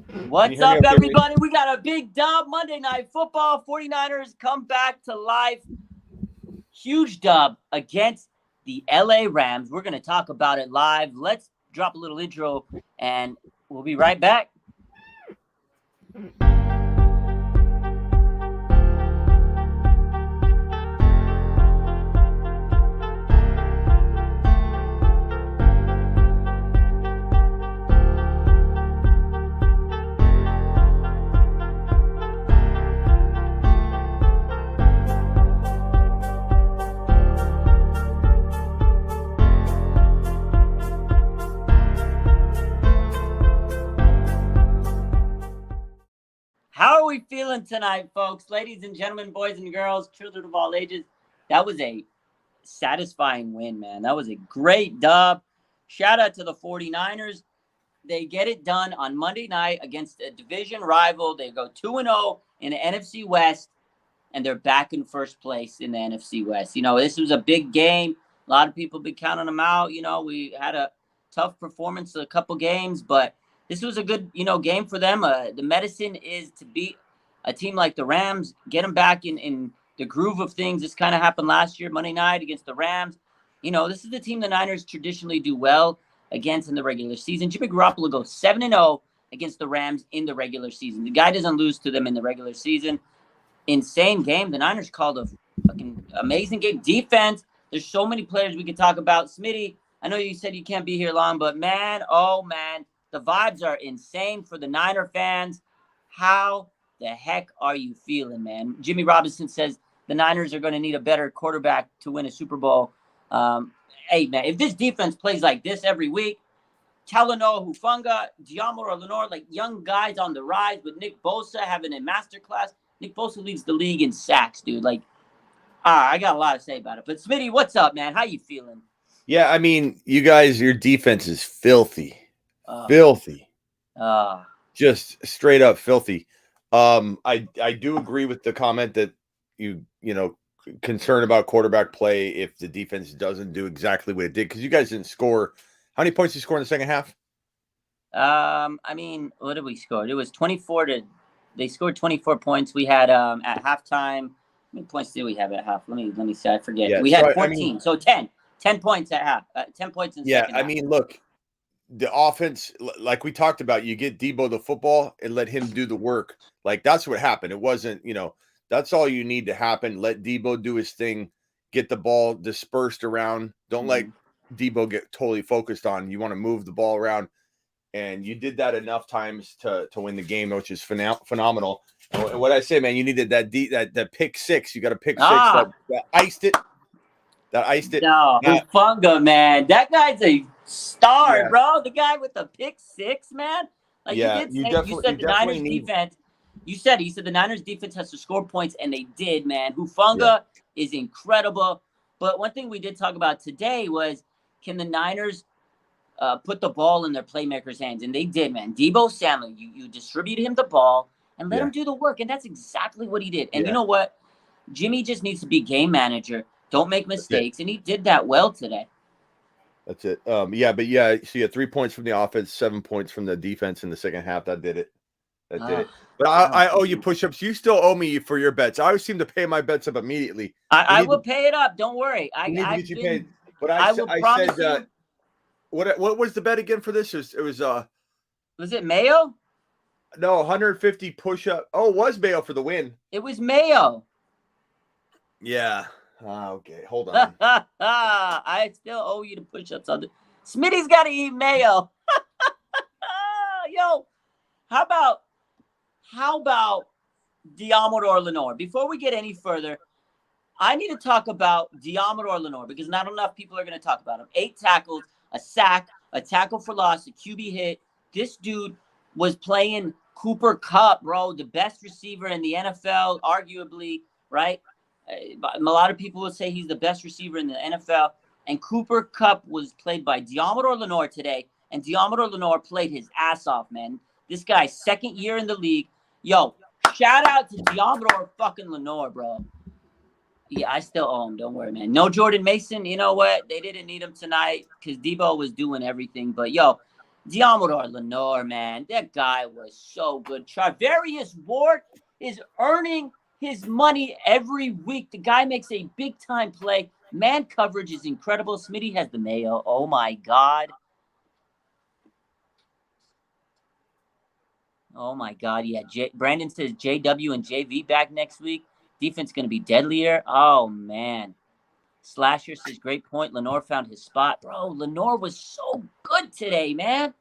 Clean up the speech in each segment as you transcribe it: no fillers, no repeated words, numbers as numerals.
What's up, everybody? We got a big dub Monday Night Football. 49ers come back to life. Huge dub against the LA Rams. We're going to talk about it live. Let's drop a little intro, and we'll be right back. How are we feeling tonight, folks? Ladies and gentlemen, boys and girls, children of all ages. That was a satisfying win, man. That was a great dub. Shout out to the 49ers. They get it done on Monday night against a division rival. They go 2-0 in the NFC West, and they're back in first place in the NFC West. You know, this was a big game. A lot of people been counting them out. You know, we had a tough performance a couple games, but this was a good, game for them. The medicine is to beat a team like the Rams, get them back in the groove of things. This kind of happened last year, Monday night against the Rams. This is the team the Niners traditionally do well against in the regular season. Jimmy Garoppolo goes 7-0 against the Rams in the regular season. The guy doesn't lose to them in the regular season. Insane game. The Niners called a fucking amazing game. Defense, there's so many players we could talk about. Smitty, I know you said you can't be here long, but man, oh man, the vibes are insane for the Niner fans. How the heck are you feeling, man? Jimmy Robinson says the Niners are going to need a better quarterback to win a Super Bowl. Hey, man, if this defense plays like this every week, Talanoa Hufunga, Diamoro Lenore, like young guys on the rise with Nick Bosa having a masterclass. Nick Bosa leads the league in sacks, dude. I got a lot to say about it. But Smitty, what's up, man? How you feeling? Yeah, I mean, you guys, your defense is filthy. Filthy. Just straight up filthy. I do agree with the comment that you concerned about quarterback play if the defense doesn't do exactly what it did, because you guys didn't score. How many points did you score in the second half? I mean, what did we score? It was 24 to. They scored 24 points. We had at halftime. How many points did we have at half? Let me see. I forget. Yeah, we had 14. So 10 points at half. 10 points in the second half. I mean, look. The offense, like we talked about, you get Debo the football and let him do the work. Like, that's what happened. It wasn't, that's all you need to happen. Let Debo do his thing, get the ball dispersed around. Don't let Debo get totally focused on. You want to move the ball around. And you did that enough times to win the game, which is phenomenal. And what I say, man, you needed that pick six. You got a pick six that iced it. No, Hufunga, man. That guy's a star, bro. The guy with the pick six, man. You said the Niners defense. You said the Niners defense has to score points, and they did, man. Hufunga is incredible. But one thing we did talk about today was, can the Niners put the ball in their playmakers' hands? And they did, man. Debo Samuel, you distributed him the ball and let him do the work, and that's exactly what he did. And you know what? Jimmy just needs to be game manager. Don't make mistakes, and he did that well today. That's it. So you had 3 points from the offense, 7 points from the defense in the second half. That did it. But I owe you push-ups. You still owe me for your bets. I always seem to pay my bets up immediately. I will pay it up. Don't worry. I need to get you paid. But I said, what was the bet again for this? It was was it Mayo? No, 150 push-up. Oh, it was Mayo for the win. It was Mayo. Yeah. Okay, hold on. I still owe you to push-ups on the. Smitty's got to eat mayo. Yo, how about Diamoro Lenore? Before we get any further, I need to talk about Diamoro Lenore because not enough people are going to talk about him. 8 tackles, a sack, a tackle for loss, a QB hit. This dude was playing Cooper Kupp, bro, the best receiver in the NFL, arguably, right? A lot of people will say he's the best receiver in the NFL. And Cooper Kupp was played by Diamoro Lenore today. And Diamoro Lenore played his ass off, man. This guy's second year in the league. Yo, shout out to Diamoro fucking Lenore, bro. Yeah, I still owe him. Don't worry, man. No Jordan Mason. You know what? They didn't need him tonight because Debo was doing everything. But, yo, Diamador Lenore, man, that guy was so good. Charvarius Ward is earning his money every week. The guy makes a big-time play. Man coverage is incredible. Smitty has the Mayo. Oh, my God. Oh, my God. Yeah, Brandon says JW and JV back next week. Defense going to be deadlier. Oh, man. Slasher says, great point. Lenore found his spot. Bro, Lenore was so good today, man.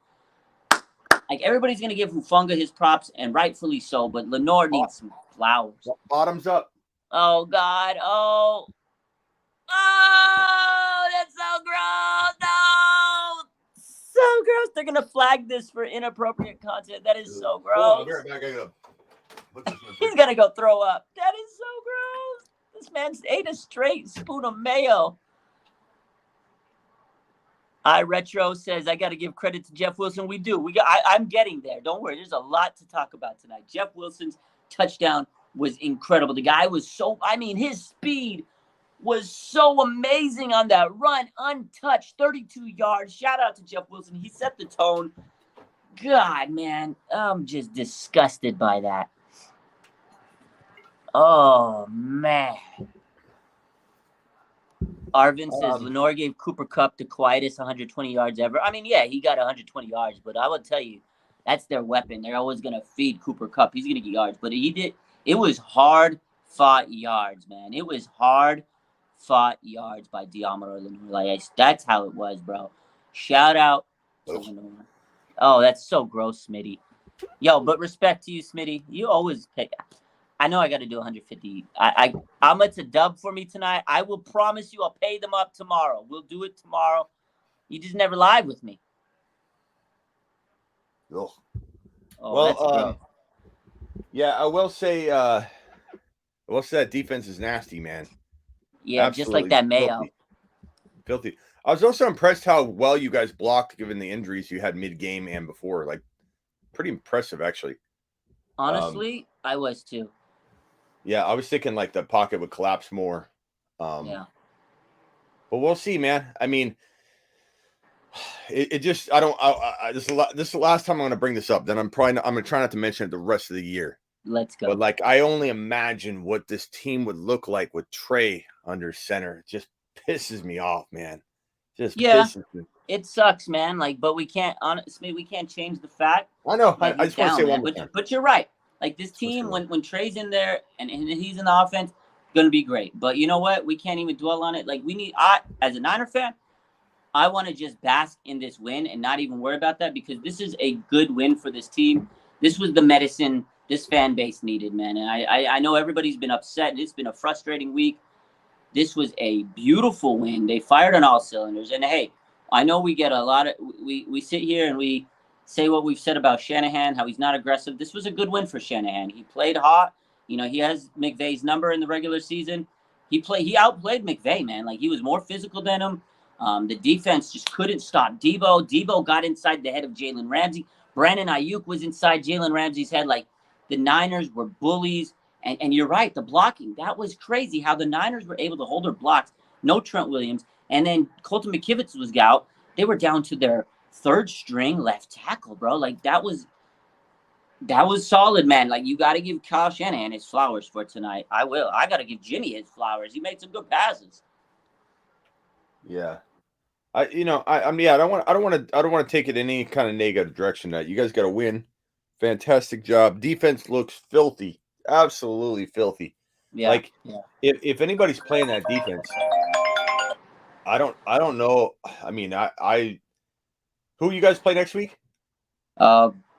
Like, everybody's going to give Hufunga his props, and rightfully so, but Lenore needs some flowers. Bottoms up. Oh, God. Oh. Oh, that's so gross. No. So gross. They're going to flag this for inappropriate content. That is so gross. He's going to go throw up. That is so gross. This man's ate a straight spoon of mayo. Retro says, I got to give credit to Jeff Wilson. We do. I'm getting there. Don't worry. There's a lot to talk about tonight. Jeff Wilson's touchdown was incredible. The guy was his speed was so amazing on that run, untouched, 32 yards. Shout out to Jeff Wilson. He set the tone. God, man, I'm just disgusted by that. Oh, man. Arvin says, Lenore gave Cooper Kupp the quietest 120 yards ever. I mean, yeah, he got 120 yards, but I will tell you, that's their weapon. They're always going to feed Cooper Kupp. He's going to get yards, but it was hard-fought yards, man. It was hard-fought yards by Diamador Lenore. Like, that's how it was, bro. Shout out to Lenore. Oh, that's so gross, Smitty. Yo, but respect to you, Smitty. You always pick. I know I got to do 150. It's a dub for me tonight. I will promise you I'll pay them up tomorrow. We'll do it tomorrow. You just never lied with me. Oh, well, yeah, I will say that defense is nasty, man. Yeah, absolutely, just like that Mayo. Filthy. I was also impressed how well you guys blocked given the injuries you had mid-game and before. Like, pretty impressive, actually. Honestly, I was too. Yeah, I was thinking like the pocket would collapse more. Yeah. But we'll see, man. I mean, this is the last time I'm going to bring this up. Then I'm going to try not to mention it the rest of the year. Let's go. But like, I only imagine what this team would look like with Trey under center. It just pisses me off, man. Pisses me. It sucks, man. Like, but we can't change the fact. I know. I just want to say one more time. But you're right. Like, this team, when Trey's in there and he's in the offense, going to be great. But you know what? We can't even dwell on it. Like, as a Niner fan, I want to just bask in this win and not even worry about that because this is a good win for this team. This was the medicine this fan base needed, man. And I know everybody's been upset. It's been a frustrating week. This was a beautiful win. They fired on all cylinders. And, hey, I know we get a lot of – we sit here and we – say what we've said about Shanahan, how he's not aggressive. This was a good win for Shanahan. He played hot. You know, he has McVay's number in the regular season. He outplayed McVay, man. Like, he was more physical than him. The defense just couldn't stop Debo. Debo got inside the head of Jalen Ramsey. Brandon Ayuk was inside Jalen Ramsey's head. Like, the Niners were bullies. And you're right, the blocking. That was crazy how the Niners were able to hold their blocks. No Trent Williams. And then Colton McKivitz was out. They were down to their third string left tackle, bro. Like, that was solid, man. Like, you got to give Kyle Shanahan his flowers for tonight. I will. I got to give Jimmy his flowers. He made some good passes. Yeah. I don't want to take it any kind of negative direction. That you guys got to win. Fantastic job. Defense looks filthy. Absolutely filthy. Yeah. Like, if anybody's playing that defense, I don't know. I mean, who you guys play next week?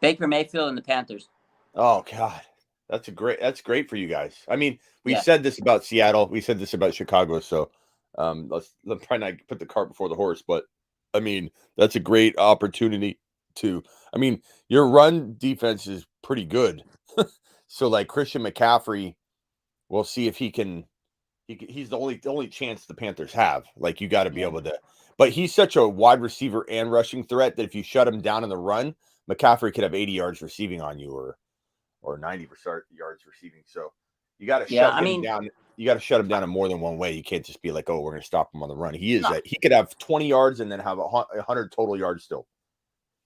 Baker Mayfield and the Panthers. Oh God, that's great for you guys. I mean, we said this about Seattle. We said this about Chicago. So let's try not to put the cart before the horse. But I mean, that's a great opportunity to. I mean, your run defense is pretty good. So like Christian McCaffrey, we'll see if he can. He's the only chance the Panthers have. Like, you got to be able to. But he's such a wide receiver and rushing threat that if you shut him down in the run, McCaffrey could have 80 yards receiving on you or 90 yards receiving. So you got to shut him down. You got to shut him down in more than one way. You can't just be like, oh, we're going to stop him on the run. He could have 20 yards and then have 100 total yards still.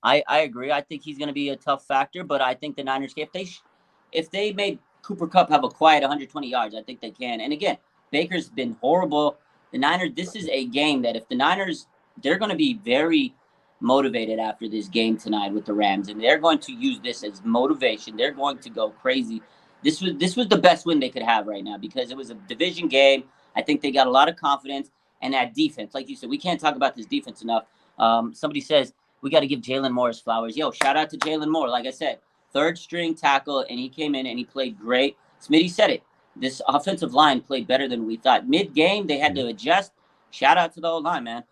I agree. I think he's going to be a tough factor, but I think the Niners, if they made Cooper Kupp have a quiet 120 yards, I think they can. And again, Baker's been horrible. The Niners, this is a game that if the Niners, they're going to be very motivated after this game tonight with the Rams, and they're going to use this as motivation. They're going to go crazy. This was the best win they could have right now because it was a division game. I think they got a lot of confidence, and that defense, like you said, we can't talk about this defense enough. Somebody says we got to give Jalen Moore his flowers. Yo, shout out to Jalen Moore. Like I said, third string tackle, and he came in and he played great. Smitty said it. This offensive line played better than we thought. Mid-game, they had to adjust. Shout out to the O-line, man.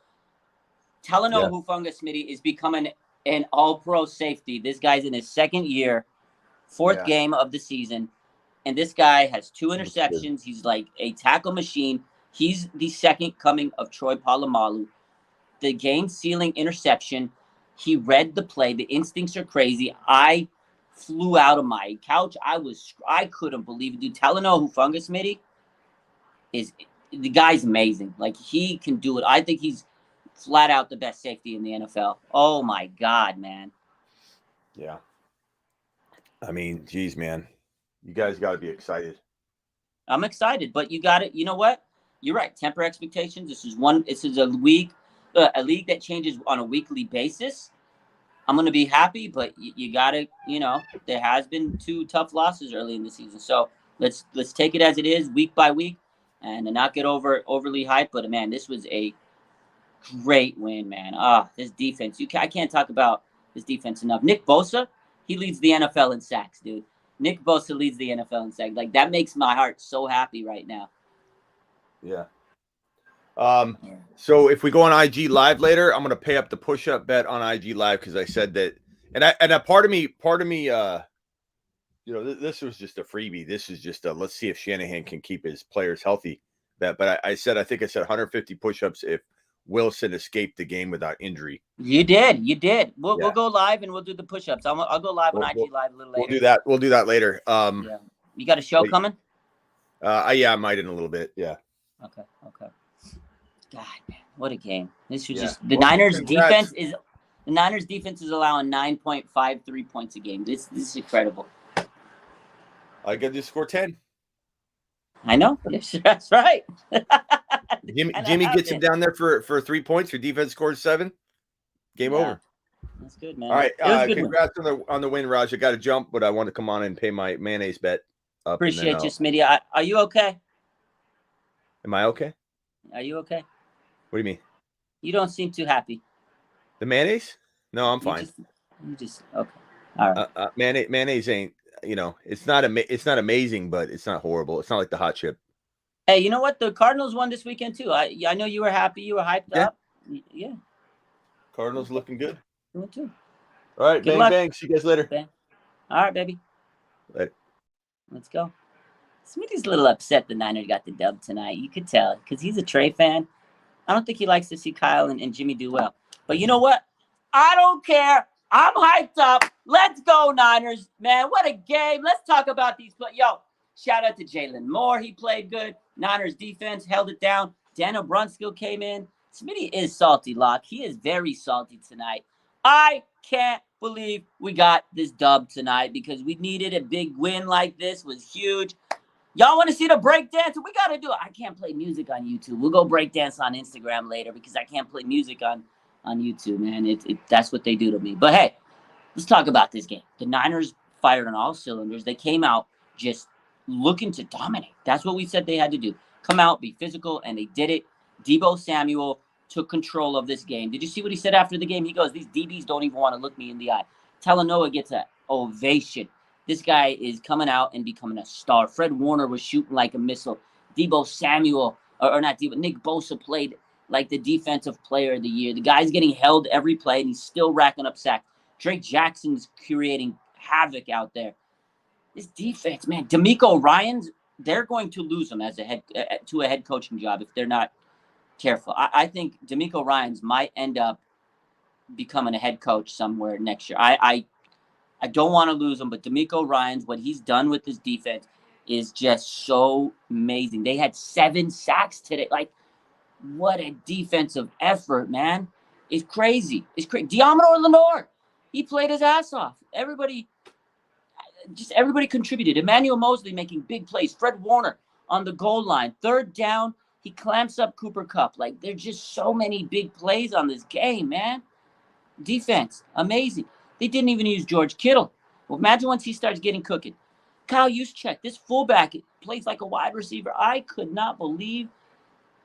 Talanoa Hufunga, Smitty, is becoming an all-pro safety. This guy's in his second year, fourth game of the season, and this guy has 2 interceptions. He's like a tackle machine. He's the second coming of Troy Polamalu. The game-sealing interception. He read the play. The instincts are crazy. I flew out of my couch. I couldn't believe it. Dude, Talanoa Hufunga, Smitty, the guy's amazing. Like, he can do it. I think he's flat out the best safety in the NFL. Oh, my God, man. Yeah. I mean, geez, man. You guys got to be excited. I'm excited, but you got it. You know what? You're right. Temper expectations. This is a league that changes on a weekly basis. I'm going to be happy, but you got to, there has been 2 tough losses early in the season. So let's take it as it is week by week and not get overly hyped. But, man, this was a great win, man. This defense. I can't talk about this defense enough. Nick Bosa, he leads the NFL in sacks, dude. Nick Bosa leads the NFL in sacks. Like, that makes my heart so happy right now. Yeah. So if we go on IG Live later, I'm going to pay up the push-up bet on IG Live because I said that, and a part of me, this was just a freebie. This is just let's see if Shanahan can keep his players healthy bet. But I think I said 150 push-ups if Wilson escaped the game without injury. You did. We'll go live and we'll do the push-ups. I'll go live on IG Live a little later. We'll do that later. You got a show coming? I might in a little bit. Yeah. Okay. God, man, what a game! This was just the Niners' defense is. The Niners' defense is allowing 9.53 points a game. This is incredible. I got to score 10. I know. Yes, that's right. Jimmy gets him down there for 3 points. Your defense scores 7. Game over. That's good, man. All right. Congrats on the win, Raj. I got to jump, but I want to come on and pay my mayonnaise bet. Appreciate you, Smitty. Are you okay? Am I okay? Are you okay? What do you mean? You don't seem too happy. The mayonnaise? No, I'm fine. You just okay. All right. Mayonnaise ain't. It's not amazing, but it's not horrible. It's not like the hot chip. Hey, you know what? The Cardinals won this weekend too. I know you were happy. You were hyped up. Yeah. Cardinals looking good. You too. All right, Good luck. bang. See you guys later. Bang. All right, baby. Later. Let's go. Smitty's a little upset the Niners got the dub tonight. You could tell because he's a Trey fan. I don't think he likes to see Kyle and Jimmy do well. But you know what? I don't care. I'm hyped up. Let's go, Niners. Man, what a game. Let's talk about these plays. Yo, shout out to Jalen Moore. He played good. Niners defense held it down. Daniel Brunskill came in. Smitty is salty, Locke. He is very salty tonight. I can't believe we got this dub tonight because we needed a big win like this. It was huge. Y'all want to see the breakdance? We got to do it. I can't play music on YouTube. We'll go breakdance on Instagram later because I can't play music on YouTube, man. That's what they do to me. But, hey, let's talk about this game. The Niners fired on all cylinders. They came out just looking to dominate. That's what we said they had to do. Come out, be physical, and they did it. Deebo Samuel took control of this game. Did you see what he said after the game? He goes, these DBs don't even want to look me in the eye. Talanoa gets an ovation. This guy is coming out and becoming a star. Fred Warner was shooting like a missile. Deebo Samuel, or not Deebo, Nick Bosa played like the defensive player of the year. The guy's getting held every play, and he's still racking up sacks. Drake Jackson's creating havoc out there. This defense, man, D'Amico Ryans, they're going to lose him as a head coaching job if they're not careful. I think D'Amico Ryans might end up becoming a head coach somewhere next year. I don't want to lose him, but D'Amico Ryans, what he's done with this defense is just so amazing. They had 7 sacks today. Like, what a defensive effort, man. It's crazy. It's crazy. Diamador Lenore. He played his ass off. Everybody contributed. Emmanuel Mosley making big plays. Fred Warner on the goal line. Third down, he clamps up Cooper Kupp. Like, there's just so many big plays on this game, man. Defense, amazing. They didn't even use George Kittle. Well, imagine once he starts getting cooking. Kyle Juszczyk, this fullback, plays like a wide receiver. I could not believe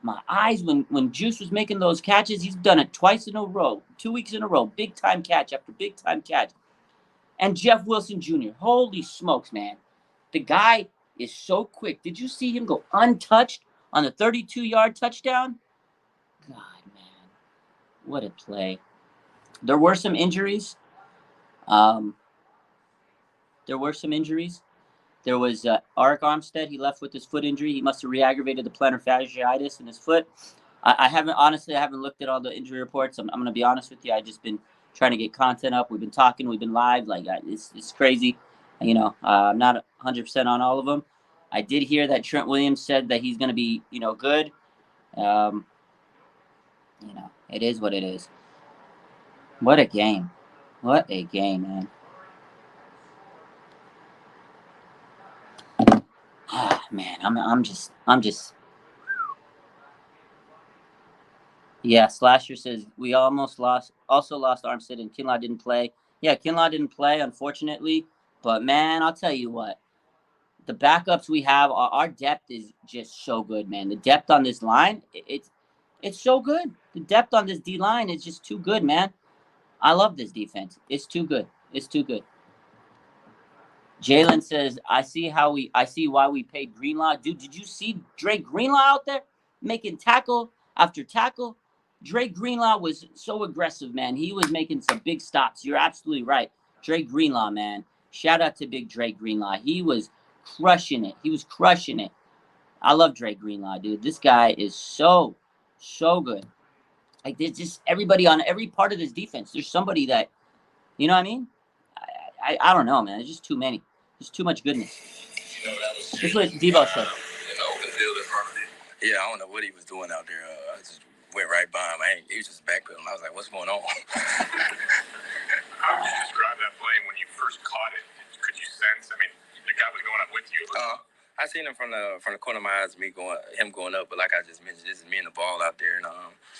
my eyes when Juice was making those catches. He's done it twice in a row, 2 weeks in a row. Big time catch after big time catch. And Jeff Wilson Jr., holy smokes, man. The guy is so quick. Did you see him go untouched on the 32-yard touchdown? God, man. What a play. There were some injuries. There was Arik Armstead. He left with his foot injury. He must have re-aggravated the plantar fasciitis in his foot. I haven't looked at all the injury reports. I'm going to be honest with you. I've just been trying to get content up. We've been talking. We've been live. Like, it's crazy. I'm not 100% on all of them. I did hear that Trent Williams said that he's going to be, good. It is what it is. What a game. What a game, man. Man, I'm just. Yeah, Slasher says we also lost Armstead and Kinlaw didn't play. Yeah, Kinlaw didn't play, unfortunately. But man, I'll tell you what, the backups we have, our depth is just so good, man. The depth on this line, it's so good. The depth on this D line is just too good, man. I love this defense. It's too good. It's too good. Jalen says, I see why we paid Greenlaw. Dude, did you see Drake Greenlaw out there making tackle after tackle? Drake Greenlaw was so aggressive, man. He was making some big stops. You're absolutely right. Drake Greenlaw, man. Shout out to big Drake Greenlaw. He was crushing it. I love Drake Greenlaw, dude. This guy is so good. Like, there's just everybody on every part of this defense. There's somebody that, you know what I mean? I don't know, man. There's just too many. There's too much goodness. This is what Debo said. Yeah, I don't know what he was doing out there. I just went right by him. He was just backpedaling. I was like, what's going on? How would you describe that play when you first caught it? Could you sense? I mean, the guy was going up with you. I seen him from the corner of my eyes, him going up. But like I just mentioned, this is me and the ball out there, and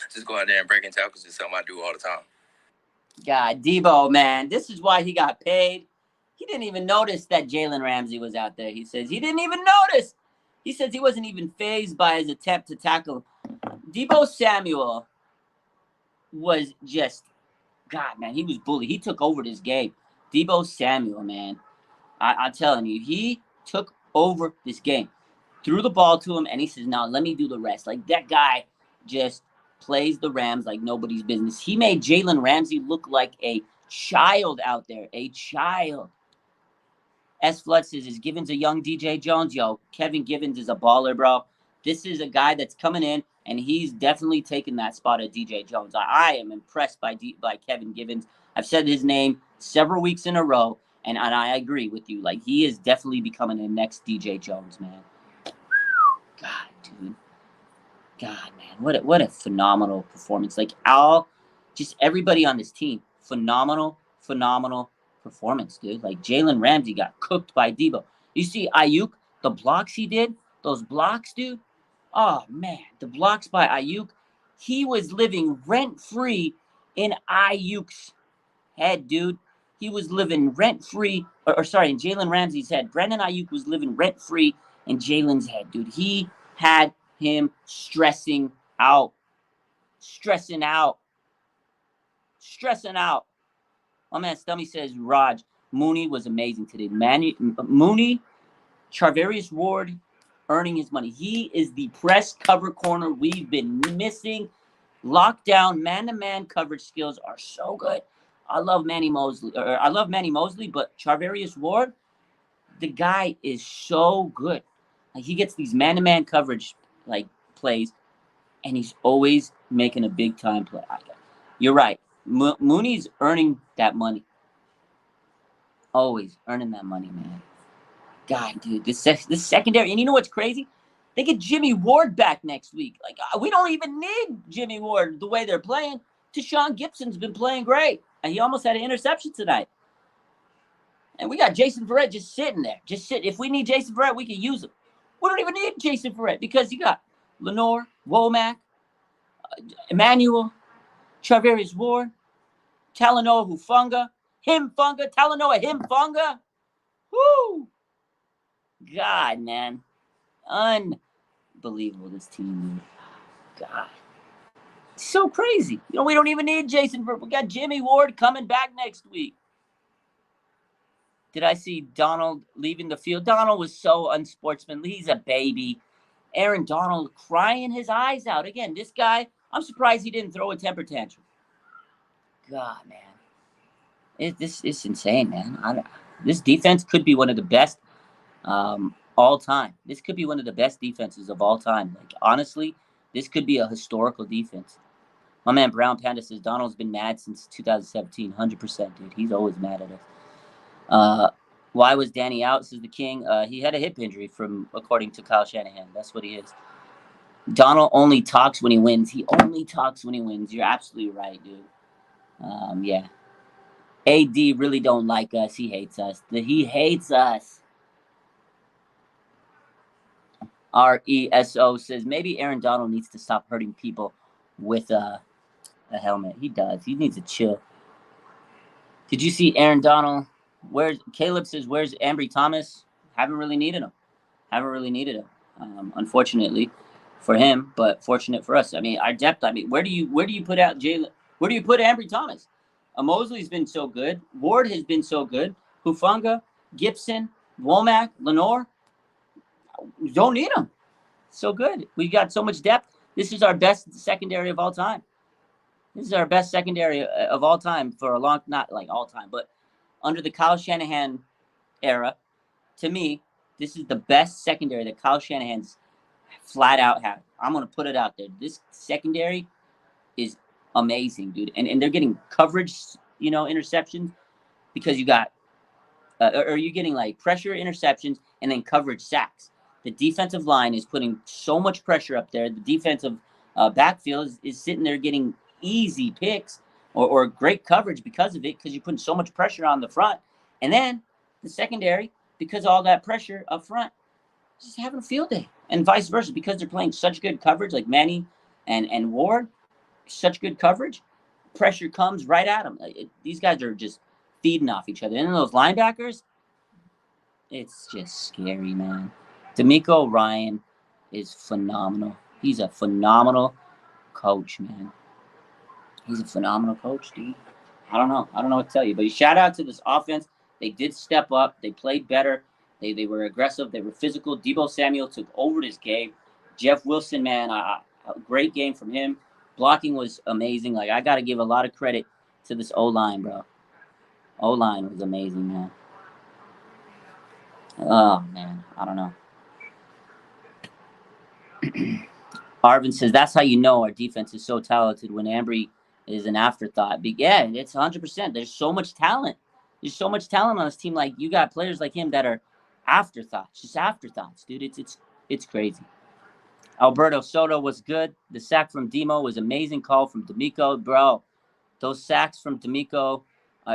just go out there and breaking tackles is something I do all the time. God, Debo, man, this is why he got paid. He didn't even notice that Jalen Ramsey was out there. He says he didn't even notice. He says he wasn't even fazed by his attempt to tackle him. Debo Samuel was just, God, man, he was bullied. He took over this game. Debo Samuel, man, I'm telling you, he took over this game. Threw the ball to him, and he says, now let me do the rest. Like, that guy just plays the Rams like nobody's business. He made Jalen Ramsey look like a child out there. A child. S. Flood says, is Givens a young DJ Jones? Yo, Kevin Givens is a baller, bro. This is a guy that's coming in, and he's definitely taken that spot of DJ Jones. I am impressed by Kevin Givens. I've said his name several weeks in a row, and I agree with you. Like, he is definitely becoming the next DJ Jones, man. God, dude. God, man, what a phenomenal performance. Like, just everybody on this team, phenomenal performance, dude. Like, Jalen Ramsey got cooked by Debo. You see Ayuk, the blocks he did, those blocks, dude. Oh, man, the blocks by Ayuk. He was living rent-free in Ayuk's head, dude. He was living rent-free, in Jalen Ramsey's head. Brandon Ayuk was living rent-free in Jalen's head, dude. He had him stressing out. My man Stummy says, Raj, Mooney was amazing today. Mooney, Charvarius Ward, earning his money. He is the press cover corner we've been missing. Lockdown, man-to-man coverage skills are so good. I love Manny Mosley, but Charvarius Ward, the guy is so good. Like, he gets these man-to-man coverage plays, and he's always making a big-time play. You're right. Mooney's earning that money. Always earning that money, man. God, dude, this secondary, and you know what's crazy? They get Jimmy Ward back next week. Like, we don't even need Jimmy Ward the way they're playing. Tashawn Gibson's been playing great. And he almost had an interception tonight. And we got Jason Verrett just sitting there. If we need Jason Verrett, we can use him. We don't even need Jason Verrett because you got Lenore, Womack, Emmanuel, Charvarius Ward, Talanoa Hufunga, Talanoa Hufunga. Woo! God, man. Unbelievable, this team, dude. God. It's so crazy. We don't even need Jason Verrett. We got Jimmy Ward coming back next week. Did I see Donald leaving the field? Donald was so unsportsmanly. He's a baby. Aaron Donald crying his eyes out. Again, this guy, I'm surprised he didn't throw a temper tantrum. God, man. It's insane, man. This defense could be one of the best all time. This could be one of the best defenses of all time. Like, honestly, this could be a historical defense. My man Brown Panda says Donald's been mad since 2017. 100%, dude. He's always mad at us. Why was Danny out, says the King? He had a hip injury, according to Kyle Shanahan. That's what he is. Donald only talks when he wins. He only talks when he wins. You're absolutely right, dude. Yeah. AD really don't like us. He hates us. He hates us. RESO says maybe Aaron Donald needs to stop hurting people with a helmet. He does. He needs to chill. Did you see Aaron Donald? Caleb says, where's Ambry Thomas? Haven't really needed him. Unfortunately for him, but fortunate for us. I mean, our depth. I mean, where do you put out Jalen? Where do you put Ambry Thomas? Mosley's been so good. Ward has been so good. Hufunga, Gibson, Womack, Lenore. We don't need them. So good. We got so much depth. This is our best secondary of all time. This is our best secondary of all time for a long, not like all time, but under the Kyle Shanahan era, to me, this is the best secondary that Kyle Shanahan's flat out had. I'm going to put it out there. This secondary is amazing, dude. And they're getting coverage, interceptions because you got, or you're getting like pressure interceptions and then coverage sacks. The defensive line is putting so much pressure up there. The defensive backfield is sitting there getting easy picks or great coverage because of it, because you're putting so much pressure on the front. And then the secondary, because of all that pressure up front, just having a field day. And vice versa, because they're playing such good coverage, like Manny and Ward, such good coverage, pressure comes right at them. These guys are just feeding off each other. And then those linebackers, it's just scary, man. D'Amico Ryan is phenomenal. He's a phenomenal coach, man. He's a phenomenal coach, dude. I don't know what to tell you. But shout out to this offense. They did step up. They played better. They were aggressive. They were physical. Deebo Samuel took over this game. Jeff Wilson, man, a great game from him. Blocking was amazing. Like, I got to give a lot of credit to this O-line, bro. O-line was amazing, man. Oh, man. I don't know. Arvin says, that's how you know our defense is so talented when Ambry is an afterthought. But yeah, it's 100%. There's so much talent. There's so much talent on this team. Like, you got players like him that are afterthoughts. Just afterthoughts, dude. It's crazy. Alberto Soto was good. The sack from Demo was amazing call from D'Amico. Bro, those sacks from D'Amico,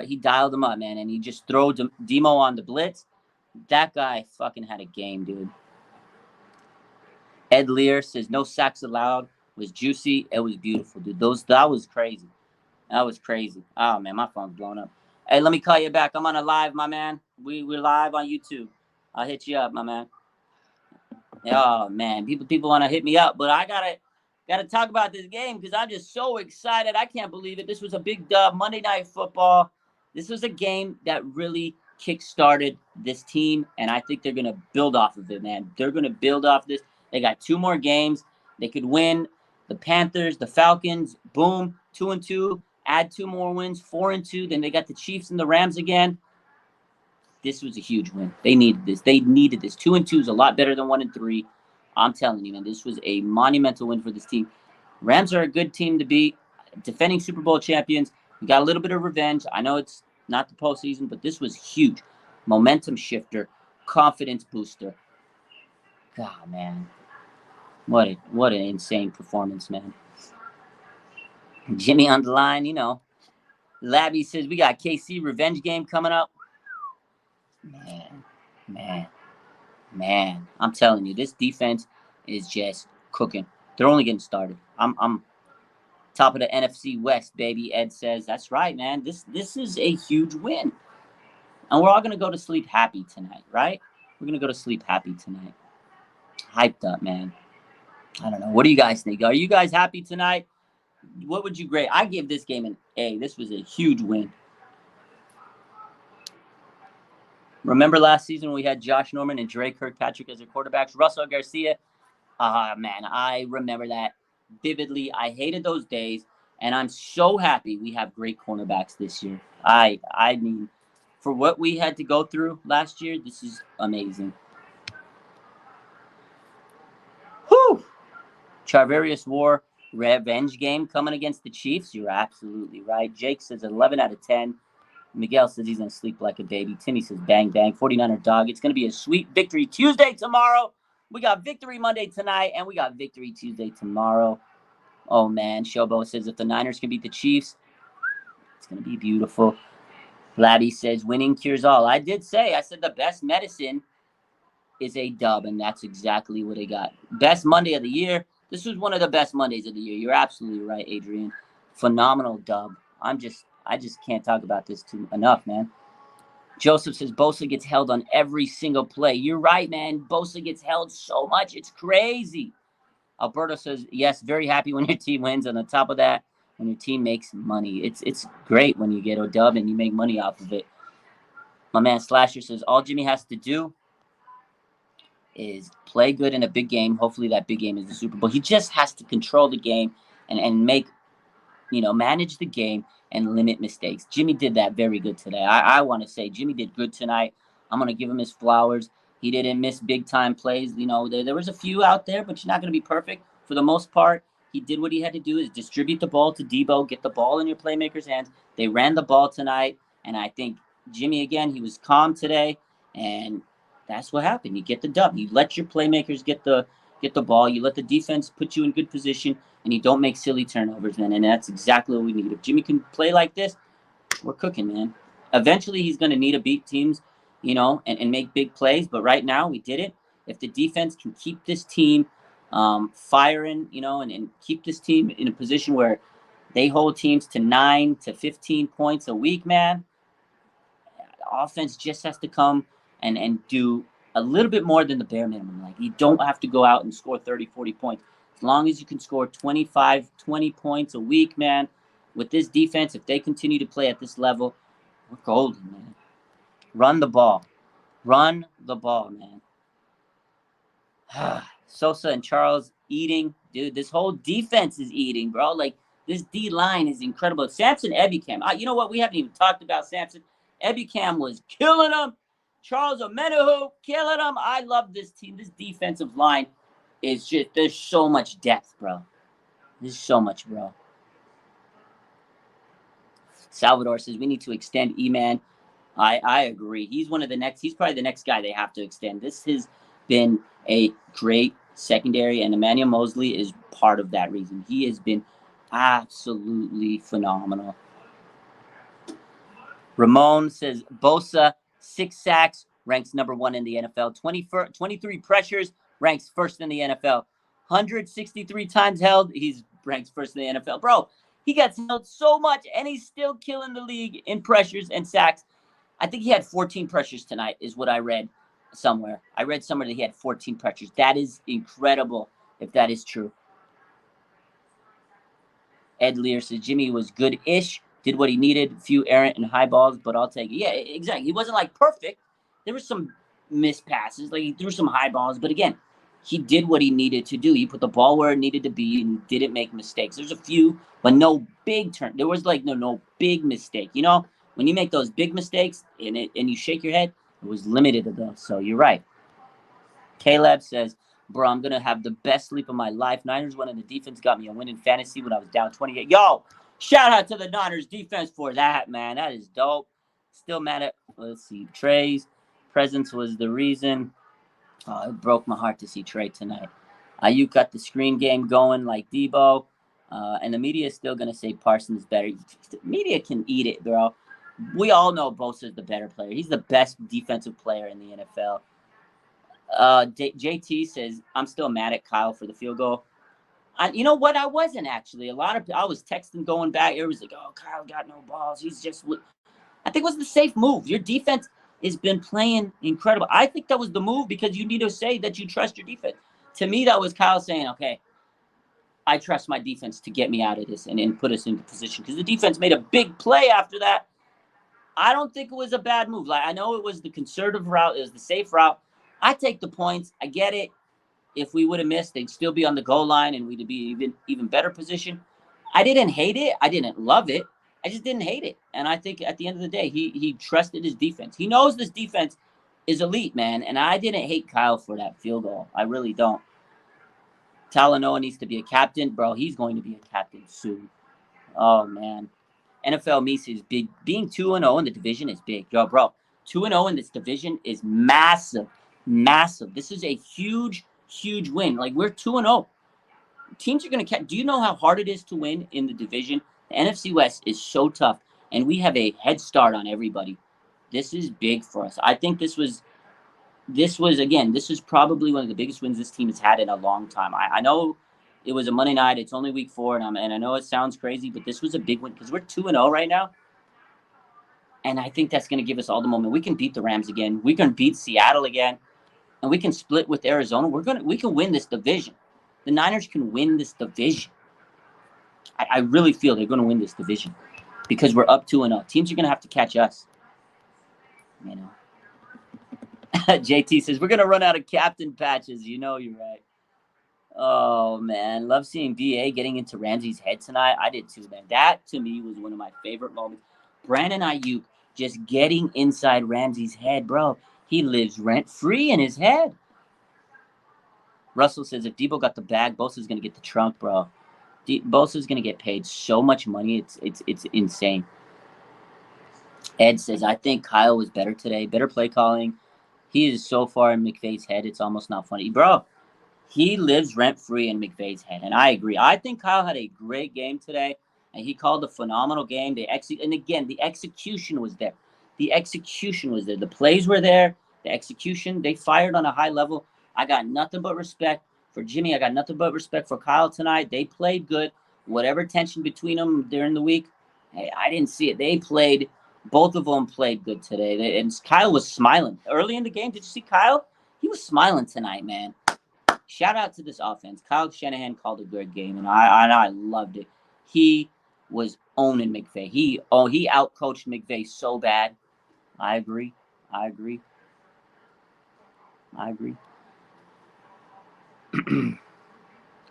he dialed them up, man. And he just threw Demo on the blitz. That guy fucking had a game, dude. Ed Lear says, no sacks allowed. It was juicy. It was beautiful, dude. That was crazy. That was crazy. Oh, man, my phone's blowing up. Hey, let me call you back. I'm on a live, my man. We're live on YouTube. I'll hit you up, my man. Oh, man, people want to hit me up, but I gotta talk about this game because I'm just so excited. I can't believe it. This was a big dub. Monday Night Football. This was a game that really kick-started this team, and I think they're going to build off of it, man. They're going to build off this. They got 2 more games. They could win the Panthers, the Falcons. Boom, 2-2. Add 2 more wins, 4-2. Then they got the Chiefs and the Rams again. This was a huge win. They needed this. 2-2 is a lot better than 1-3. I'm telling you, man, this was a monumental win for this team. Rams are a good team to beat. Defending Super Bowl champions. We got a little bit of revenge. I know it's not the postseason, but this was huge. Momentum shifter, confidence booster. God, man. What an insane performance, man. Jimmy on the line, Labby says we got KC revenge game coming up. Man. I'm telling you, this defense is just cooking. They're only getting started. I'm top of the NFC West, baby. Ed says that's right, man. This is a huge win, and we're all gonna go to sleep happy tonight, right? We're gonna go to sleep happy tonight. Hyped up, man. I don't know. What do you guys think? Are you guys happy tonight? What would you grade? I give this game an A. This was a huge win. Remember last season when we had Josh Norman and Dre Kirkpatrick as their quarterbacks? Russell Garcia. Man, I remember that vividly. I hated those days, and I'm so happy we have great cornerbacks this year. I mean, for what we had to go through last year, this is amazing. Whew! Charvarius War revenge game coming against the Chiefs. You're absolutely right. Jake says 11 out of 10. Miguel says he's going to sleep like a baby. Timmy says bang, bang. 49er dog. It's going to be a sweet Victory Tuesday tomorrow. We got Victory Monday tonight, and we got Victory Tuesday tomorrow. Oh, man. Shobo says if the Niners can beat the Chiefs, it's going to be beautiful. Labby says winning cures all. I said the best medicine is a dub, and that's exactly what I got. Best Monday of the year. This was one of the best Mondays of the year. You're absolutely right, Adrian. Phenomenal dub. I just can't talk about this enough, man. Joseph says Bosa gets held on every single play. You're right, man. Bosa gets held so much. It's crazy. Alberto says, yes, very happy when your team wins. On the top of that, when your team makes money. It's great when you get a dub and you make money off of it. My man Slasher says, all Jimmy has to do is play good in a big game. Hopefully that big game is the Super Bowl. He just has to control the game and make, manage the game and limit mistakes. Jimmy did that very good today. I want to say Jimmy did good tonight. I'm going to give him his flowers. He didn't miss big-time plays. There was a few out there, but you're not going to be perfect. For the most part, he did what he had to do, is distribute the ball to Debo, get the ball in your playmakers' hands. They ran the ball tonight, and I think Jimmy, again, he was calm today, and that's what happened. You get the dub. You let your playmakers get the ball. You let the defense put you in good position, and you don't make silly turnovers, man. And that's exactly what we need. If Jimmy can play like this, we're cooking, man. Eventually, he's going to need to beat teams, and make big plays. But right now, we did it. If the defense can keep this team firing, and keep this team in a position where they hold teams to 9 to 15 points a week, man, the offense just has to come and do a little bit more than the bare minimum. Like, you don't have to go out and score 30, 40 points. As long as you can score 25, 20 points a week, man, with this defense, if they continue to play at this level, we're golden, man. Run the ball. Run the ball, man. Sosa and Charles eating. Dude, this whole defense is eating, bro. Like, this D-line is incredible. Samson Ebukam. You know what? We haven't even talked about Samson. Ebukam was killing them. Charles Omenihu killing them. I love this team. This defensive line is just, there's so much depth, bro. There's so much, bro. Salvador says we need to extend E-Man. I agree. He's probably the next guy they have to extend. This has been a great secondary, and Emmanuel Mosley is part of that reason. He has been absolutely phenomenal. Ramon says Bosa, 6 sacks, ranks number 1 in the NFL. 23 pressures, ranks first in the NFL. 163 times held, he's ranks first in the NFL. Bro, he got held so much, and he's still killing the league in pressures and sacks. I think he had 14 pressures tonight, is what I read somewhere. I read somewhere that he had 14 pressures. That is incredible, if that is true. Ed Lear says Jimmy was good-ish, did what he needed, few errant and high balls, but I'll take it. Yeah, exactly. He wasn't, perfect. There were some missed passes. He threw some high balls, but again, he did what he needed to do. He put the ball where it needed to be and didn't make mistakes. There's a few, but no big turn. There was, no big mistake. When you make those big mistakes and you shake your head, it was limited to those. So you're right. Caleb says, bro, I'm going to have the best sleep of my life. Niners won, and the defense got me a win in fantasy when I was down 28. Yo, shout out to the Niners defense for that, man. That is dope. Still mad at, let's see, Trey's presence was the reason. Oh, it broke my heart to see Trey tonight. Ayuk got the screen game going like Debo. And the media is still going to say Parsons is better. The media can eat it, bro. We all know Bosa is the better player. He's the best defensive player in the NFL. JT says, I'm still mad at Kyle for the field goal. You know what? I wasn't actually. I was texting going back. It was like, oh, Kyle got no balls. He's just. I think it was the safe move. Your defense has been playing incredible. I think that was the move because you need to say that you trust your defense. To me, that was Kyle saying, okay, I trust my defense to get me out of this and put us into position because the defense made a big play after that. I don't think it was a bad move. Like I know it was the conservative route. It was the safe route. I take the points. I get it. If we would have missed, they'd still be on the goal line and we'd be even better position. I didn't hate it. I didn't love it. I just didn't hate it. And I think at the end of the day, he trusted his defense. He knows this defense is elite, man. And I didn't hate Kyle for that field goal. I really don't. Talanoa needs to be a captain. Bro, he's going to be a captain soon. Oh, man. NFL me says big. Being 2-0 in the division is big. Yo, bro, 2-0 in this division is massive. Massive. This is a huge win. Like, we're 2-0. Teams are going to catch. Do you know how hard it is to win in the division? The NFC West is so tough, and we have a head start on everybody. This is big for us. I think this is probably one of the biggest wins this team has had in a long time. I know it was a Monday night. It's only week 4, and I know it sounds crazy, but this was a big win because we're 2-0 right now. And I think that's going to give us all the moment. We can beat the Rams again. We can beat Seattle again. And we can split with Arizona. We can win this division. The Niners can win this division. I really feel they're going to win this division because we're up 2-0. Teams are going to have to catch us. You know. JT says we're going to run out of captain patches. You know you're right. Oh man, love seeing BA getting into Ramsey's head tonight. I did too, man. That to me was one of my favorite moments. Brandon Ayuk just getting inside Ramsey's head, bro. He lives rent-free in his head. Russell says, if Debo got the bag, Bosa's going to get the trunk, bro. Bosa's going to get paid so much money. It's insane. Ed says, I think Kyle was better today. Better play calling. He is so far in McVay's head, it's almost not funny. Bro, he lives rent-free in McVay's head, and I agree. I think Kyle had a great game today, and he called a phenomenal game. And again, the execution was there. The execution was there. The plays were there. The execution, they fired on a high level. I got nothing but respect for Jimmy. I got nothing but respect for Kyle tonight. They played good. Whatever tension between them during the week, hey, I didn't see it. Both of them played good today. And Kyle was smiling. Early in the game, did you see Kyle? He was smiling tonight, man. Shout out to this offense. Kyle Shanahan called a good game, and I loved it. He was owning McVay. He outcoached McVay so bad. I agree.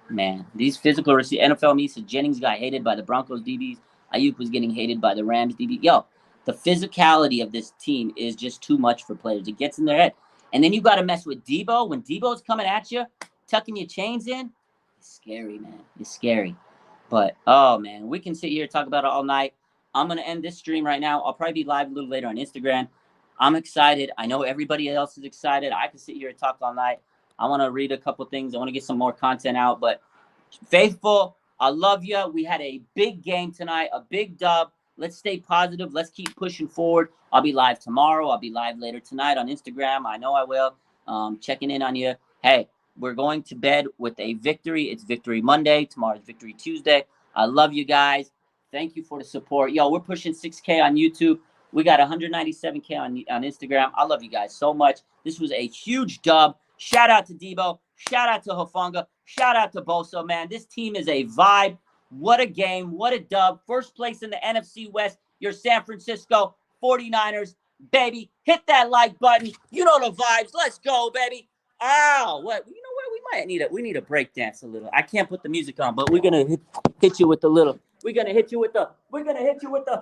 Man, these physical NFL me said Jennings got hated by the Broncos DBs. Ayuk was getting hated by the Rams DB. Yo, the physicality of this team is just too much for players. It gets in their head. And then you got to mess with Debo. When Debo's coming at you, tucking your chains in, it's scary, man. It's scary. But, oh, man, we can sit here and talk about it all night. I'm going to end this stream right now. I'll probably be live a little later on Instagram. I'm excited. I know everybody else is excited. I can sit here and talk all night. I want to read a couple things. I want to get some more content out. But faithful, I love you. We had a big game tonight, a big dub. Let's stay positive. Let's keep pushing forward. I'll be live tomorrow. I'll be live later tonight on Instagram. I know I will. Checking in on you. Hey, we're going to bed with a victory. It's Victory Monday. Tomorrow's Victory Tuesday. I love you guys. Thank you for the support. Yo, we're pushing 6K on YouTube. We got 197K on Instagram. I love you guys so much. This was a huge dub. Shout out to Debo. Shout out to Hufunga. Shout out to Bosa, man. This team is a vibe. What a game. What a dub. First place in the NFC West. Your San Francisco 49ers. Baby, hit that like button. You know the vibes. Let's go, baby. Oh, what? You know what? We need a break dance a little. I can't put the music on, but we're going to hit you with the little. We're going to hit you with the. We're going to hit you with a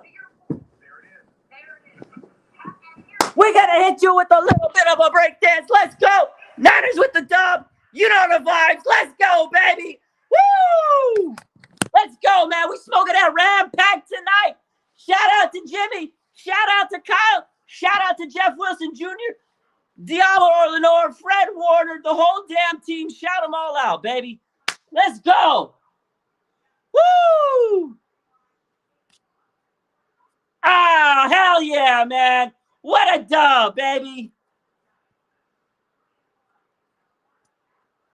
little bit of a break dance. Let's go. Niners with the dub. You know the vibes. Let's go, baby. Woo! Let's go, man. We smoking that Ram Pack tonight. Shout out to Jimmy. Shout out to Kyle. Shout out to Jeff Wilson Jr., Diablo Orlenor, Fred Warner, the whole damn team. Shout them all out, baby. Let's go. Woo! Ah, hell yeah, man. What a dub, baby.